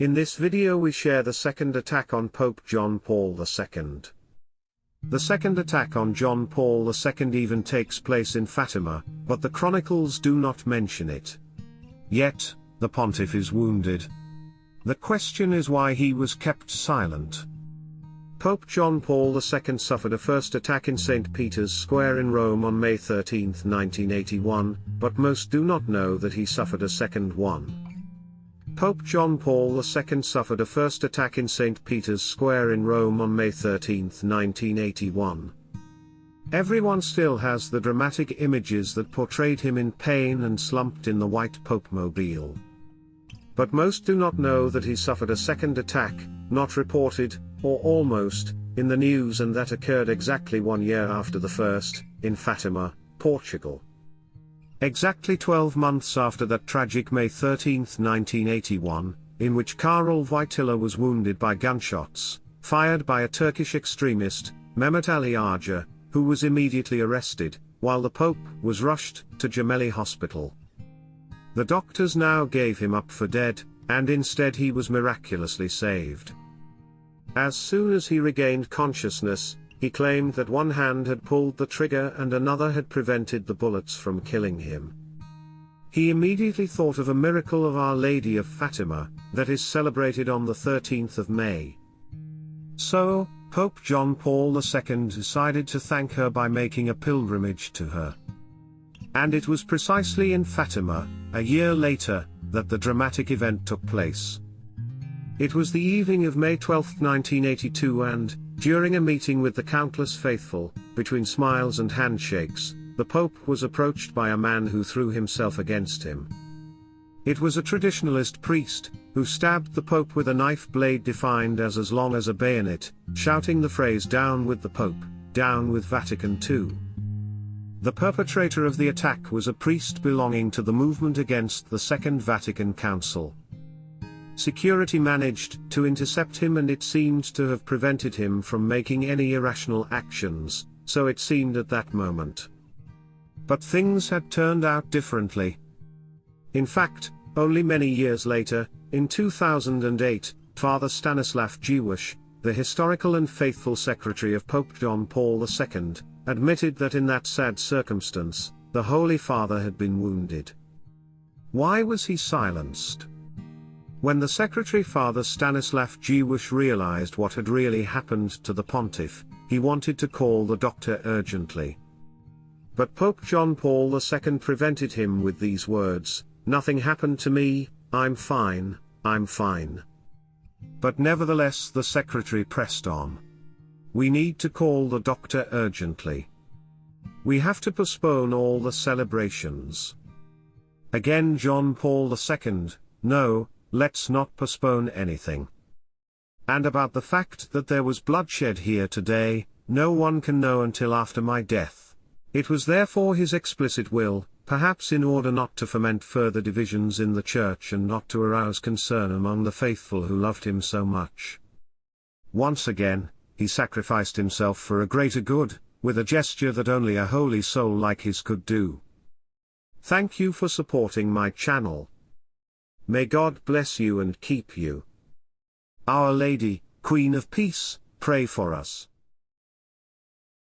In this video we share the second attack on Pope John Paul II. The second attack on John Paul II even takes place in Fatima, but the chronicles do not mention it. Yet, the Pontiff is wounded. The question is why he was kept silent. Pope John Paul II suffered a first attack in St. Peter's Square in Rome on May 13, 1981, but most do not know that he suffered a second one. Pope John Paul II suffered a first attack in St. Peter's Square in Rome on May 13, 1981. Everyone still has the dramatic images that portrayed him in pain and slumped in the white Popemobile. But most do not know that he suffered a second attack, not reported, or almost, in the news, and that occurred exactly 1 year after the first, in Fatima, Portugal. Exactly 12 months after that tragic May 13, 1981, in which Karol Wojtyla was wounded by gunshots, fired by a Turkish extremist, Mehmet Ali Agca, who was immediately arrested, while the Pope was rushed to Gemelli hospital. The doctors now gave him up for dead, and instead he was miraculously saved. As soon as he regained consciousness, he claimed that one hand had pulled the trigger and another had prevented the bullets from killing him. He immediately thought of a miracle of Our Lady of Fatima, that is celebrated on the 13th of May. So, Pope John Paul II decided to thank her by making a pilgrimage to her. And it was precisely in Fatima, a year later, that the dramatic event took place. It was the evening of May 12, 1982, and, during a meeting with the countless faithful, between smiles and handshakes, the Pope was approached by a man who threw himself against him. It was a traditionalist priest, who stabbed the Pope with a knife blade defined as long as a bayonet, shouting the phrase "Down with the Pope, down with Vatican II." The perpetrator of the attack was a priest belonging to the movement against the Second Vatican Council. Security managed to intercept him, and it seemed to have prevented him from making any irrational actions, so it seemed at that moment. But things had turned out differently. In fact, only many years later, in 2008, Father Stanislav Jewish, the historical and faithful secretary of Pope John Paul II, admitted that in that sad circumstance, the Holy Father had been wounded. Why was he silenced? When the secretary Father Stanislav Jewish realized what had really happened to the Pontiff, he wanted to call the doctor urgently. But Pope John Paul II prevented him with these words, "Nothing happened to me, I'm fine, I'm fine." But nevertheless the secretary pressed on. "We need to call the doctor urgently. We have to postpone all the celebrations." Again John Paul II, "No, let's not postpone anything. And about the fact that there was bloodshed here today, no one can know until after my death." It was therefore his explicit will, perhaps in order not to foment further divisions in the Church and not to arouse concern among the faithful who loved him so much. Once again, he sacrificed himself for a greater good, with a gesture that only a holy soul like his could do. Thank you for supporting my channel. May God bless you and keep you. Our Lady, Queen of Peace, pray for us.